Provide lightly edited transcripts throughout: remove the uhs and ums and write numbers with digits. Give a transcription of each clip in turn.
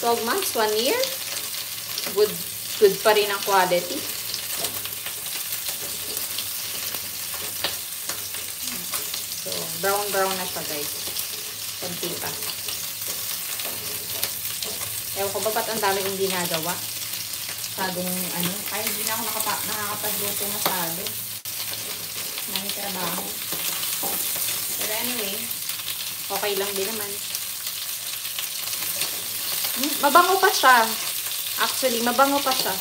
12 months, 1 year. Good pa rin ang quality. So, brown na siya, guys. Kunti pa. Ewan ko ba ba't ang dami yung ginagawa? Masyadong, ay, hindi na ako nakakapagluto masyado. May trabaho. Pero anyway, okay lang din naman. Mabango pa siya. Actually, mabango pa siya.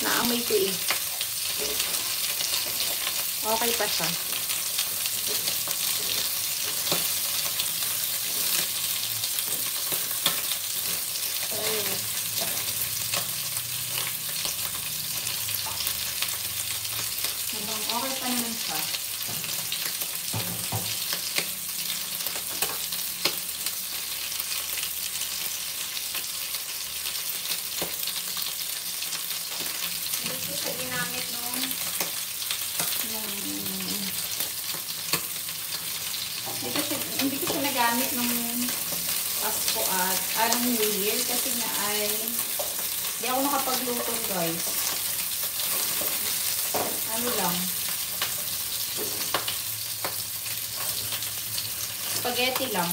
Naamoy ko eh. Okay pa siya. Okay pa naman siya. Hindi ko siya nagamit nung Pasko at anong New Year kasi nga ay hindi ako nakapagluto, guys. Ano lang, spaghetti lang,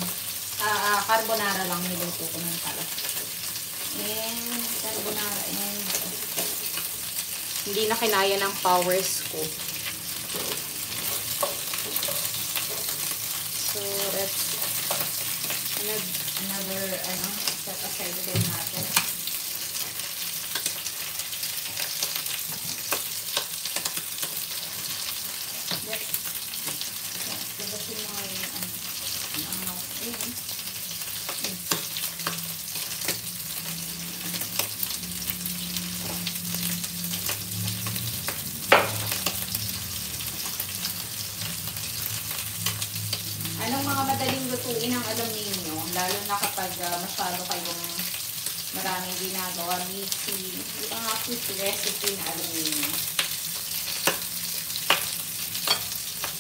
carbonara lang niluto ko ng pala. And carbonara, and hindi na kinaya ng powers ko. So, that's another, set aside din natin. Yep. Labasin mo yung, anong mga madaling lutuin ang alam ninyo, lalo na kapag masyado kayong maraming ginagawa, mixi, yung mga quick recipe na alam ninyo.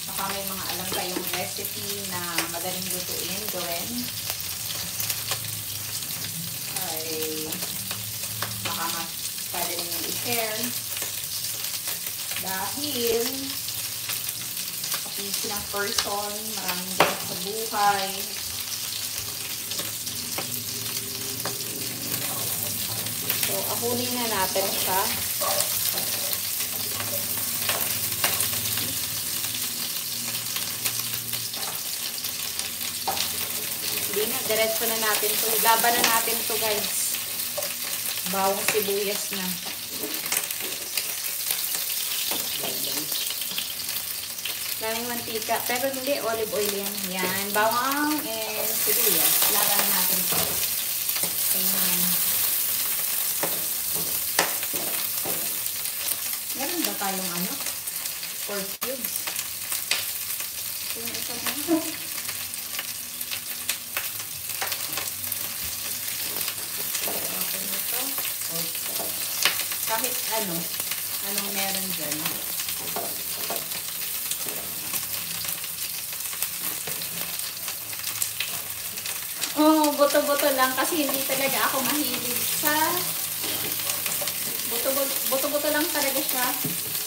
Baka may mga alam kayong recipe na madaling lutuin, gawin. Ay, baka pwede ninyo i-share. Dahil busy ng person, maraming ganap sa buhay. So, ahunin na natin siya. Hindi na, diretso na natin ito. Laban na natin ito, guys. Bawang sibuyas na. Daming mantika. Pero hindi, olive oil yan. Yan. Bawang and sibuyas. Laban na natin ito. Ayan. Meron ba tayong pork cubes? Ito yung isa mo. Okay na ito. Kahit anong meron dyan. Oh, buto-buto lang kasi hindi talaga ako mahilig sa buto-buto lang talaga siya.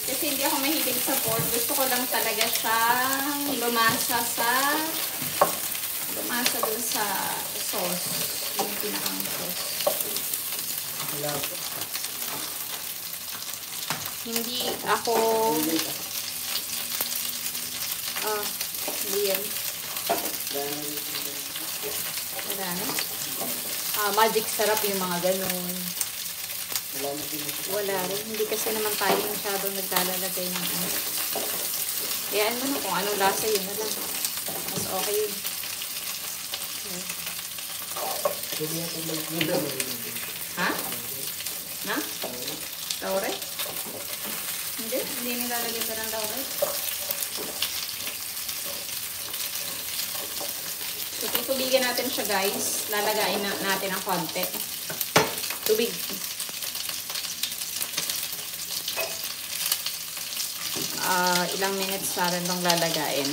Kasi hindi ako mahilig sa pork. Gusto ko lang talaga siyang lumasa dun sa sauce. Yung pinakang sauce. Hindi ako hindi yan. Wala na. Magic sarap yung mga ganun. Wala rin. Hindi kasi naman tayo masyadong naglalagay ng Kayaan mo na kung anong lasa yun na lang. Mas okay yun. Ha? Na? Laure? Hindi nilalagay pa ng laure. So, tutubigan natin siya, guys. Lalagayin natin ang konti. Tubig. Ilang minutes natin itong lalagayin.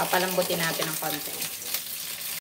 Papalambutin natin ang konti.